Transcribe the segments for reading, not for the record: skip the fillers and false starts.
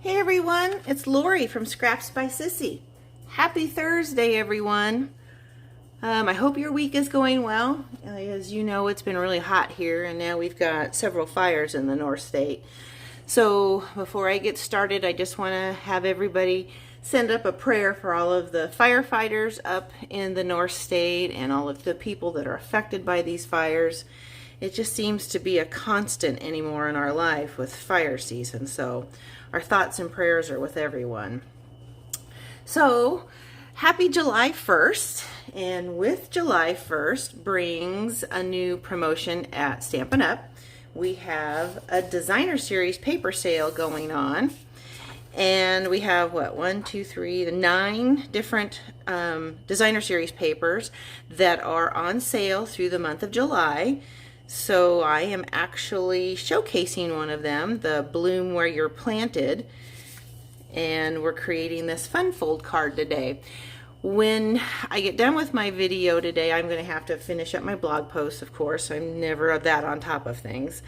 Hey everyone, it's Lori from Scraps by Sissy. Happy Thursday everyone. I hope your week is going well. As you know, it's been really hot here and now we've got several fires in the North State. So before I get started, I just want to have everybody send up a prayer for all of the firefighters up in the North State and all of the people that are affected by these fires. It just seems to be a constant anymore in our life with fire season. So our thoughts and prayers are with everyone. So happy July 1st. And with July 1st brings a new promotion at Stampin' Up. We have a designer series paper sale going on. And we have what, 9 different designer series papers that are on sale through the month of July. So I am actually showcasing one of them, the Bloom Where You're Planted, and we're creating this fun fold card today. When I get done with my video today, I'm going to have to finish up my blog post, of course. I'm never that on top of things.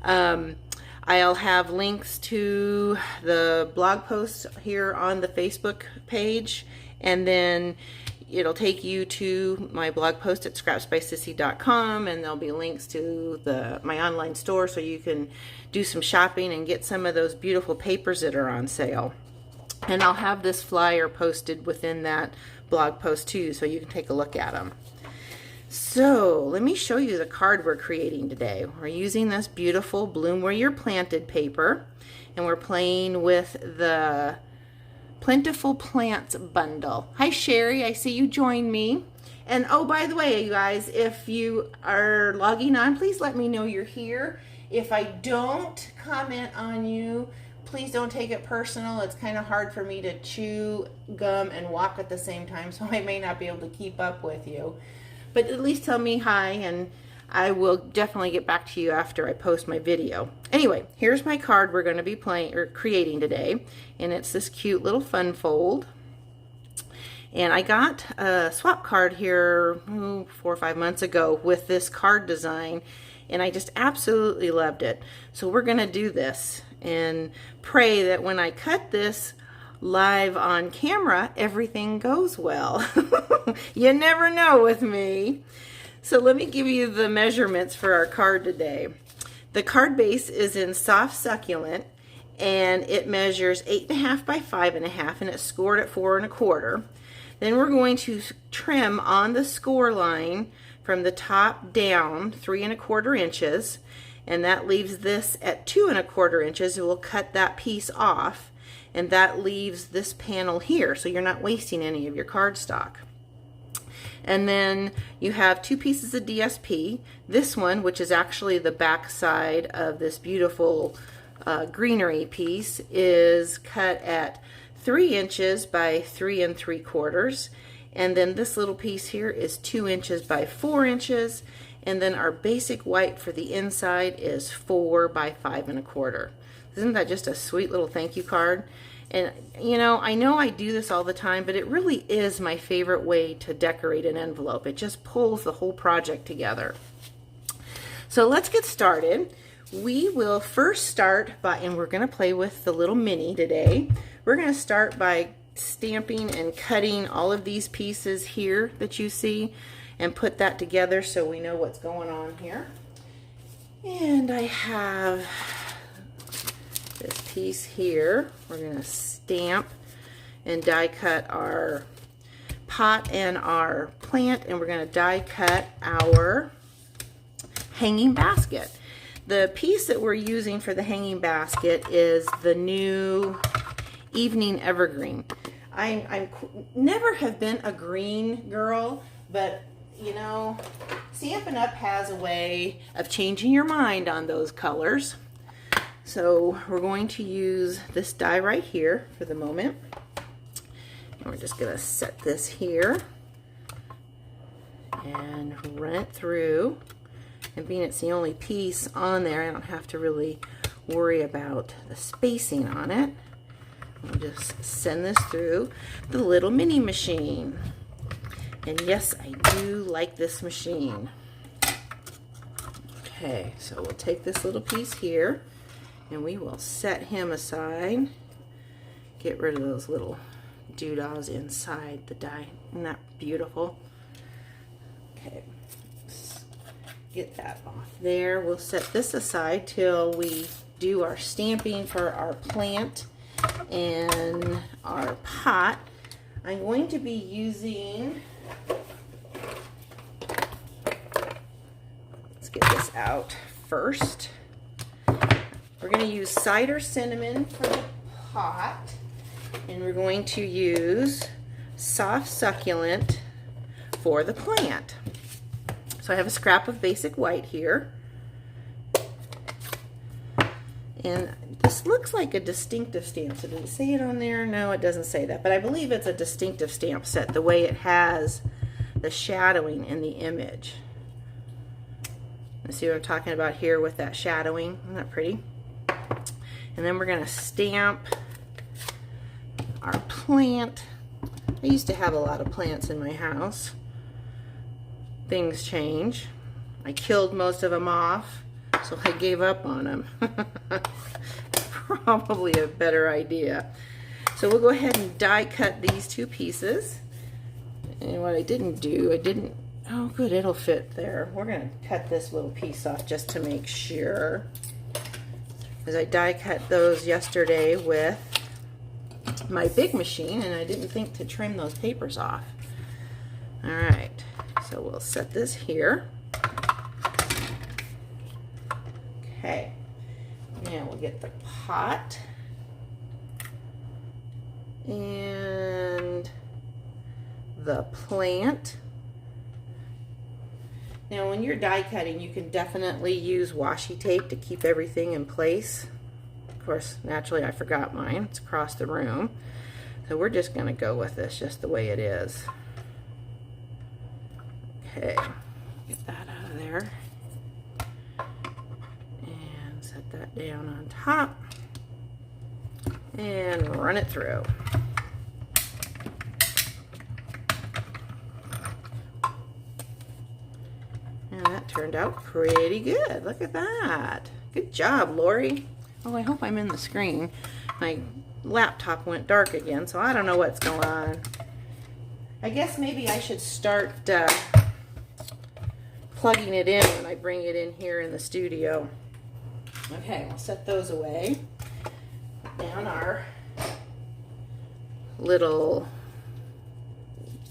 I'll have links to the blog posts here on the Facebook page, and then it'll take you to my blog post at scrapsbysissy.com, and there'll be links to my online store so you can do some shopping and get some of those beautiful papers that are on sale. And I'll have this flyer posted within that blog post too, so you can take a look at them. So let me show you the card we're creating today. We're using this beautiful Bloom Where You're Planted paper, and we're playing with the Plentiful Plants bundle. Hi Sherry, I see you joined me. And oh, by the way, you guys, if you are logging on, please let me know you're here. If I don't comment on you, please don't take it personal. It's kind of hard for me to chew gum and walk at the same time, so I may not be able to keep up with you. But at least tell me hi, and I will definitely get back to you after I post my video. Anyway, here's my card we're going to be creating today, and it's this cute little fun fold. And I got a swap card here 4 or 5 months ago with this card design, and I just absolutely loved it. So we're going to do this and pray that when I cut this live on camera, everything goes well. You never know with me. So let me give you the measurements for our card today. The card base is in soft succulent, and it measures 8.5 by 5.5, and it's scored at 4 1/4. Then we're going to trim on the score line from the top down 3 1/4 inches, and that leaves this at 2 1/4 inches. We'll cut that piece off, and that leaves this panel here, so you're not wasting any of your cardstock. And then you have 2 pieces of DSP. This one, which is actually the back side of this beautiful greenery piece, is cut at 3 inches by 3 3/4. And then this little piece here is 2 inches by 4 inches. And then our basic white for the inside is 4 by 5 1/4. Isn't that just a sweet little thank you card? And you know I do this all the time, but it really is my favorite way to decorate an envelope. It just pulls the whole project together. So let's get started. We will first start by, and we're going to play with the little mini today. We're going to start by stamping and cutting all of these pieces here that you see and put that together so we know what's going on here. And I have this piece here. We're going to stamp and die cut our pot and our plant, and we're going to die cut our hanging basket. The piece that we're using for the hanging basket is the new Evening Evergreen. I never have been a green girl, but you know, Stampin' Up has a way of changing your mind on those colors. So we're going to use this die right here for the moment. And we're just going to set this here and run it through. And being it's the only piece on there, I don't have to really worry about the spacing on it. I'll just send this through the little mini machine. And yes, I do like this machine. Okay, so we'll take this little piece here and we will set him aside get rid of those little doodahs inside the die. Isn't that beautiful? Okay, let's get that off there. We'll set this aside till we do our stamping for our plant and our pot. I'm going to be using, let's get this out first. We're going to use cider cinnamon for the pot, and we're going to use soft succulent for the plant. So I have a scrap of basic white here. And this looks like a distinctive stamp. So did it say it on there? No, it doesn't say that. But I believe it's a distinctive stamp set, the way it has the shadowing in the image. You see what I'm talking about here with that shadowing? Isn't that pretty? And then we're going to stamp our plant. I used to have a lot of plants in my house. Things change. I killed most of them off, so I gave up on them. Probably a better idea. So we'll go ahead and die cut these two pieces. And what I didn't do, oh good, it'll fit there. We're going to cut this little piece off just to make sure. Because I die cut those yesterday with my big machine, and I didn't think to trim those papers off. All right, so we'll set this here. Okay, now we'll get the pot and the plant. Now when you're die cutting, you can definitely use washi tape to keep everything in place. Of course, naturally I forgot mine. It's across the room. So we're just going to go with this just the way it is. Okay, get that out of there. And set that down on top. And run it through. And that turned out pretty good. Look at that. Good job, Lori. Oh, I hope I'm in the screen. My laptop went dark again, so I don't know what's going on. I guess maybe I should start plugging it in when I bring it in here in the studio. Okay, I'll set those away. Put down our little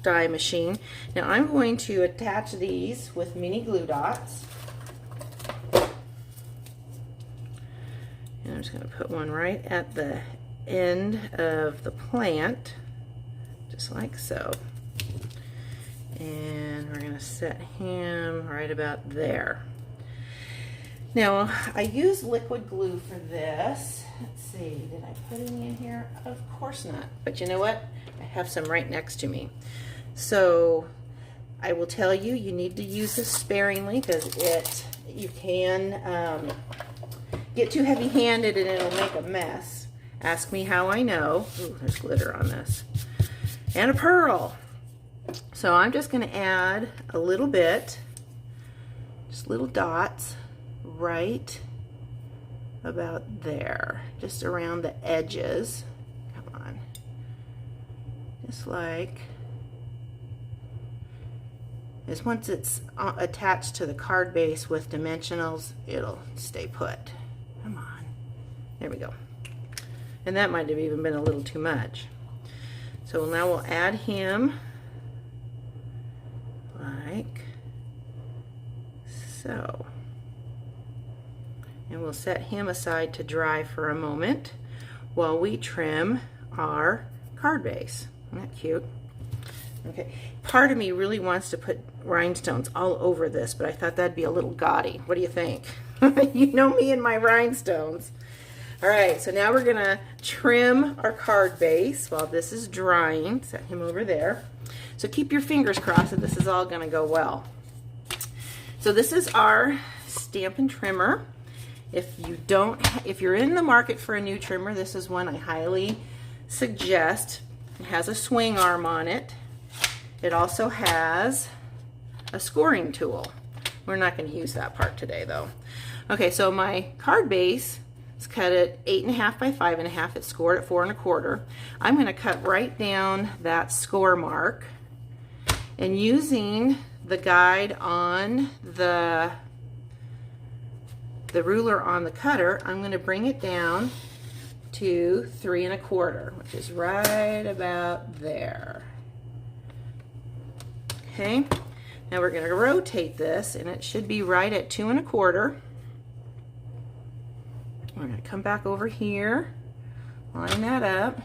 die machine. Now I'm going to attach these with mini glue dots. And I'm just going to put one right at the end of the plant, just like so. And we're going to set him right about there. Now I use liquid glue for this. Let's see, did I put any in here? Of course not. But you know what? I have some right next to me. So I will tell you, you need to use this sparingly because you can get too heavy-handed and it'll make a mess. Ask me how I know. Ooh, there's glitter on this. And a pearl. So I'm just going to add a little bit, just little dots right about there, just around the edges. Come on. Just like, is once it's attached to the card base with dimensionals, it'll stay put. Come on. There we go. And that might have even been a little too much. So now we'll add him like so. And we'll set him aside to dry for a moment while we trim our card base. Isn't that cute? Okay, part of me really wants to put rhinestones all over this, but I thought that'd be a little gaudy. What do you think? You know me and my rhinestones. All right, so now we're gonna trim our card base while this is drying. Set him over there. So keep your fingers crossed that this is all gonna go well. So this is our Stampin' Trimmer. If you're in the market for a new trimmer, this is one I highly suggest. It has a swing arm on it. It also has a scoring tool. We're not going to use that part today though. Okay, so my card base It's cut at 8.5 by 5.5. It's scored at 4 1/4. I'm going to cut right down that score mark, and using the guide on the ruler on the cutter, I'm going to bring it down to 3 1/4, which is right about there. Okay, now we're going to rotate this, and it should be right at 2 1/4. We're going to come back over here, line that up,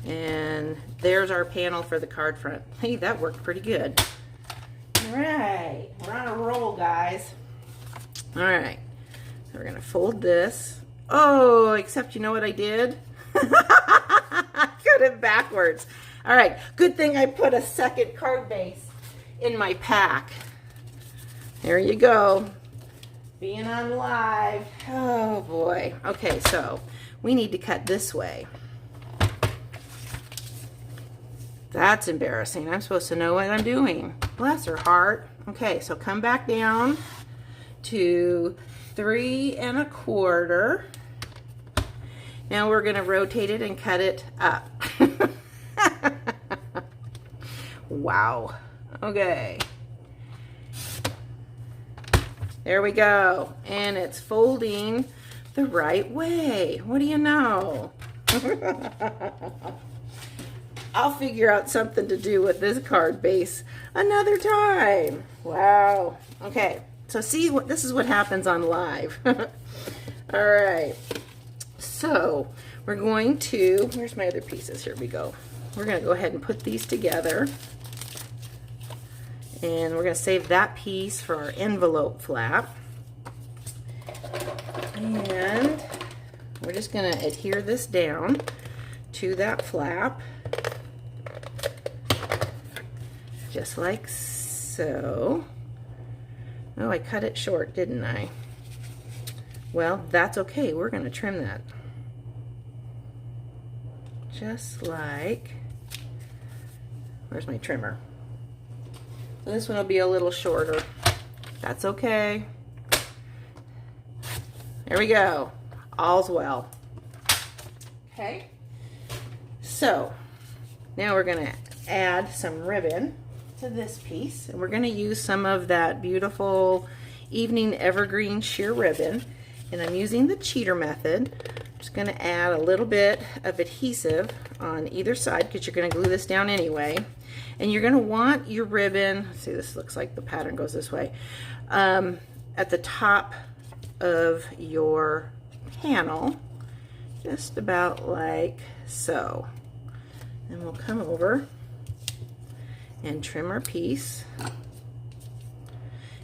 and there's our panel for the card front. Hey, that worked pretty good. All right, we're on a roll, guys. All right, so we're going to fold this. Oh, except you know what I did? I cut it backwards. All right, good thing I put a second card base in my pack. There you go. Being on live. Oh boy. Okay, so we need to cut this way. That's embarrassing. I'm supposed to know what I'm doing. Bless her heart. Okay, so come back down to 3 1/4. Now we're going to rotate it and cut it up. Wow. Okay. There we go. And it's folding the right way. What do you know? I'll figure out something to do with this card base another time. Wow. Okay. So see, this is what happens on live. All right. So we're going to, where's my other pieces? Here we go. We're going to go ahead and put these together. And we're going to save that piece for our envelope flap. And we're just going to adhere this down to that flap. Just like so. Oh, I cut it short, didn't I? Well, that's okay. We're going to trim that. Just like, where's my trimmer? So this one will be a little shorter. That's okay. There we go. All's well. Okay. So now we're going to add some ribbon to this piece, and we're going to use some of that beautiful evening evergreen sheer ribbon, and I'm using the cheater method. I'm just going to add a little bit of adhesive on either side because you're going to glue this down anyway, and you're going to want your ribbon, see, this looks like the pattern goes this way, at the top of your panel, just about like so. And we'll come over and trim our piece.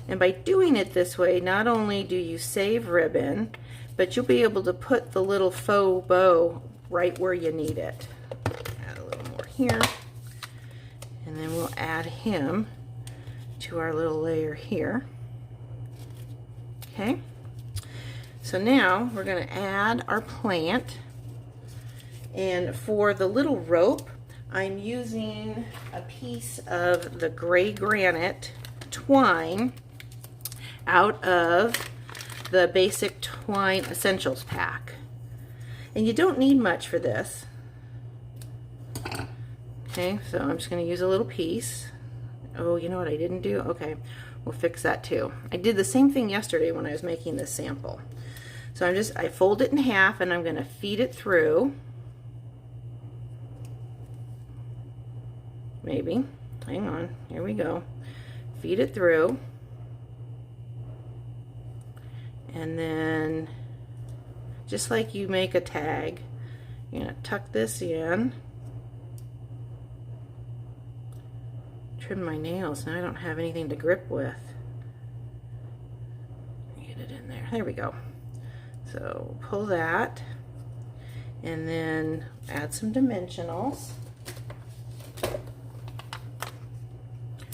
And by doing it this way, not only do you save ribbon, but you'll be able to put the little faux bow right where you need it. Add a little more here. And then we'll add him to our little layer here. Okay. So now we're going to add our plant. And for the little rope, I'm using a piece of the gray granite twine out of the Basic Twine Essentials pack. And you don't need much for this. Okay, so I'm just going to use a little piece. Oh, you know what I didn't do? Okay, we'll fix that too. I did the same thing yesterday when I was making this sample. So I fold it in half, and I'm going to feed it through. Maybe. Hang on. Here we go. Feed it through. And then, just like you make a tag, you're going to tuck this in. Trim my nails. Now I don't have anything to grip with. Get it in there. There we go. So pull that. And then add some dimensionals.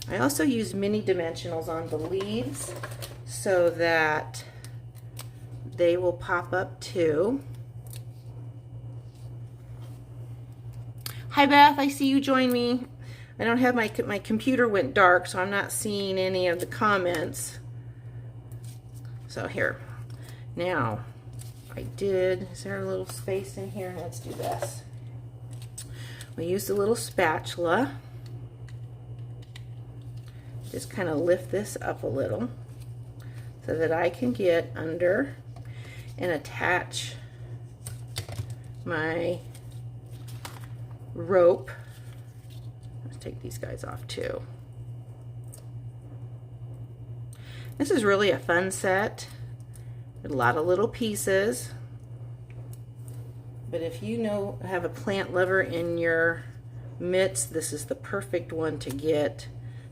I also use mini dimensionals on the leaves so that they will pop up too. Hi Beth, I see you join me. I don't have my computer went dark, so I'm not seeing any of the comments. So here, now is there a little space in here? Let's do this. We use the little spatula. Just kind of lift this up a little so that I can get under and attach my rope. Let's take these guys off too. This is really a fun set. A lot of little pieces. But if you have a plant lover in your midst, this is the perfect one to get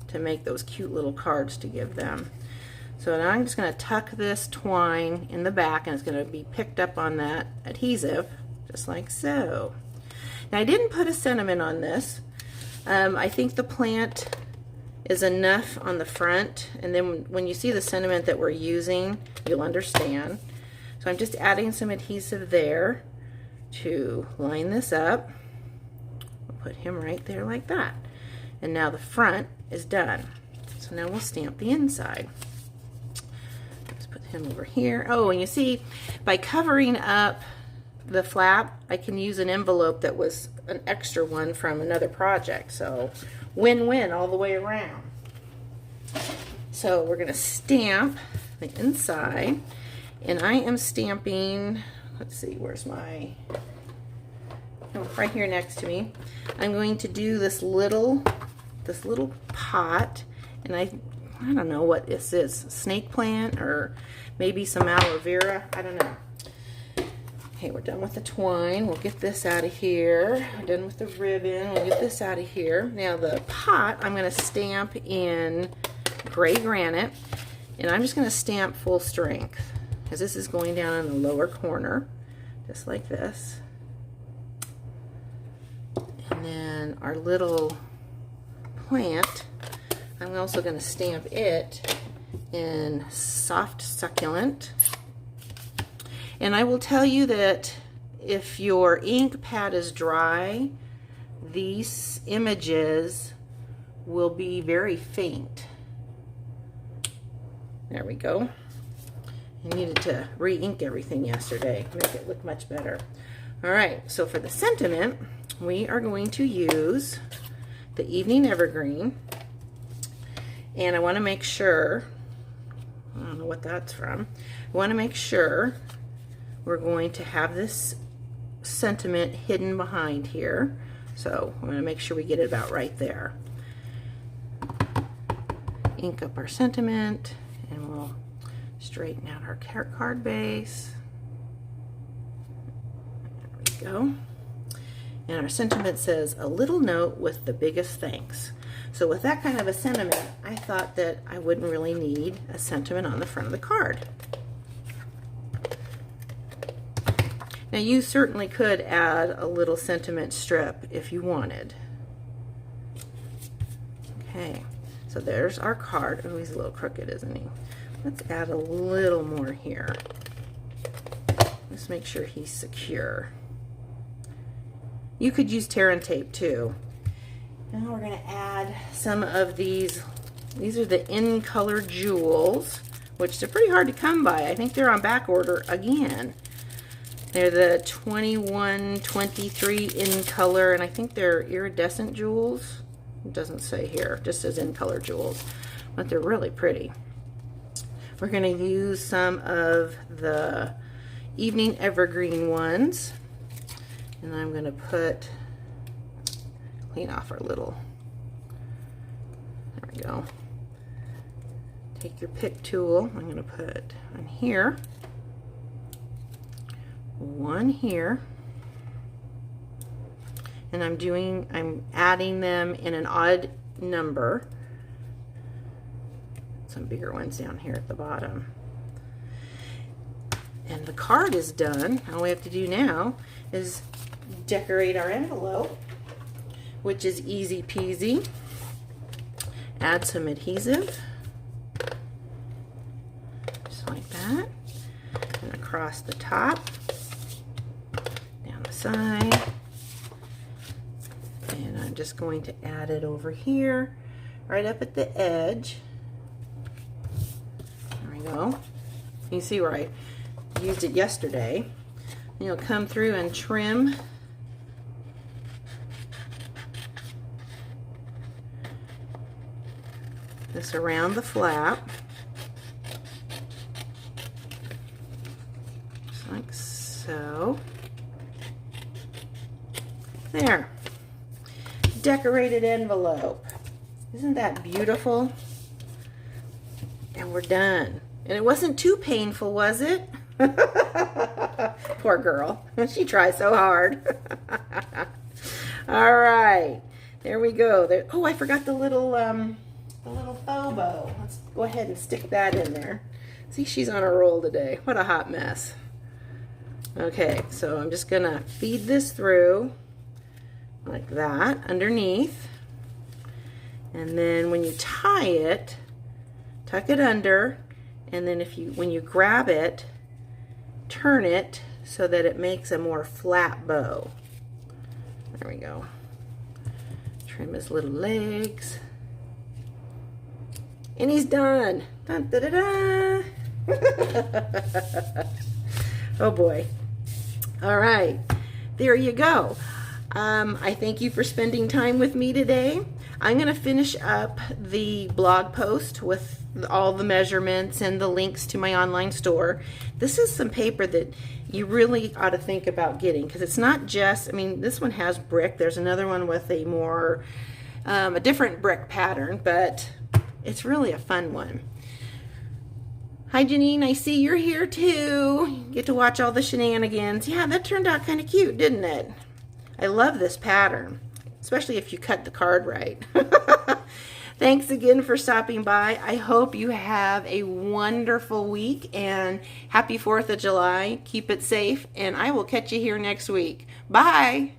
to make those cute little cards to give them. So now I'm just going to tuck this twine in the back, and it's going to be picked up on that adhesive, just like so. Now I didn't put a sentiment on this. I think the plant is enough on the front, and then when you see the sentiment that we're using, you'll understand. So I'm just adding some adhesive there to line this up. We'll put him right there like that. And now the front is done. So now we'll stamp the inside. Let's put him over here. Oh, and you see, by covering up the flap, I can use an envelope that was an extra one from another project. So win-win all the way around. So we're going to stamp the inside, and I am stamping, let's see, where's my, oh, right here next to me. I'm going to do this little pot, and I don't know what this is, snake plant or maybe some aloe vera, I don't know. Okay, we're done with the twine. We'll get this out of here. We're done with the ribbon. We'll get this out of here. Now the pot, I'm going to stamp in gray granite, and I'm just going to stamp full strength because this is going down in the lower corner, just like this. And then our little plant, I'm also going to stamp it in soft succulent. And I will tell you that if your ink pad is dry, these images will be very faint. There we go. I needed to re-ink everything yesterday, make it look much better. All right, so for the sentiment, we are going to use the Evening Evergreen. And I want to make sure, I don't know what that's from, I want to make sure we're going to have this sentiment hidden behind here. So I'm going to make sure we get it about right there. Ink up our sentiment, and we'll straighten out our card base. There we go. And our sentiment says, "A little note with the biggest thanks." So with that kind of a sentiment, I thought that I wouldn't really need a sentiment on the front of the card. Now you certainly could add a little sentiment strip if you wanted. Okay, so there's our card. Oh, he's a little crooked, isn't he? Let's add a little more here. Let's make sure he's secure. You could use tear and tape too. Now we're going to add some of these. These are the in color jewels, which they're pretty hard to come by. I think they're on back order again. They're the 2123 in color, and I think they're iridescent jewels. It doesn't say here, just says in color jewels, but they're really pretty. We're going to use some of the Evening Evergreen ones, and I'm going to clean off our little, there we go. Take your pick tool, I'm going to put on here, one here, and I'm adding them in an odd number. Some bigger ones down here at the bottom. And the card is done. All we have to do now is decorate our envelope, which is easy peasy. Add some adhesive, just like that, and across the top, down the side, and I'm just going to add it over here, right up at the edge. There we go. You see where I used it yesterday. You'll come through and trim this around the flap, just like so. There. Decorated envelope. Isn't that beautiful? And we're done. And it wasn't too painful, was it? Poor girl. She tries so hard. All right. There we go. There, oh, I forgot the little faux bow. Let's go ahead and stick that in there. See, she's on a roll today. What a hot mess. Okay, so I'm just gonna feed this through like that underneath. And then when you tie it, tuck it under, and then when you grab it, turn it so that it makes a more flat bow. There we go. Trim his little legs. And he's done. Dun, da, da, da. Oh boy. All right. There you go. I thank you for spending time with me today. I'm going to finish up the blog post with all the measurements and the links to my online store. This is some paper that you really ought to think about getting, because it's not just, I mean, this one has brick. There's another one with a more, a different brick pattern, but it's really a fun one. Hi Janine, I see you're here too. Get to watch all the shenanigans. Yeah, that turned out kind of cute, didn't it? I love this pattern, especially if you cut the card right. Thanks again for stopping by. I hope you have a wonderful week, and happy 4th of July. Keep it safe, and I will catch you here next week. Bye.